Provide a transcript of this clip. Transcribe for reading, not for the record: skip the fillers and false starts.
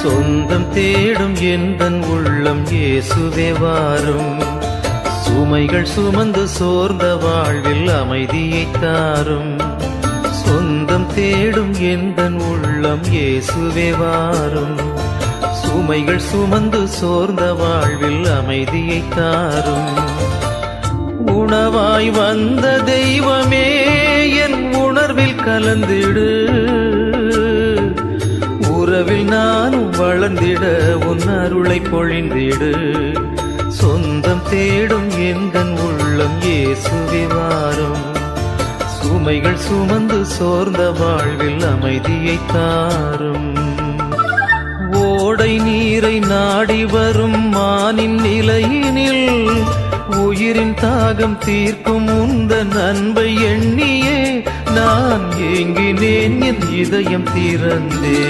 சொந்தம் தேடும் எந்தன் உள்ளம் இயேசுவே வாரும். சுமைகள் சுமந்து சோர்ந்த வாழ்வில் அமைதியை தாரும். சொந்தம் தேடும் எந்தன் உள்ளம் இயேசுவே வாரும். சுமைகள் சுமந்து சோர்ந்த வாழ்வில் அமைதியை தாரும். உணவாய் வந்த தெய்வமே என் உணர்வில் கலந்திடு. உறவில் நானும் வளர்ந்திட உன் அருளை பொழிந்திடு. சொந்தம் தேடும் எந்தன் உள்ளம் இயேசுவே வாரும். சுமைகள் சுமந்து சோர்ந்த வாழ்வில் அமைதியை தாரும். ஓடை நீரை நாடி வரும் மானின் நிலையினில் உயிரின் தாகம் தீர்க்கும் உந்தன் அன்பை எண்ணியே நான் ஏங்கினேன், என் இதயம் திறந்தே.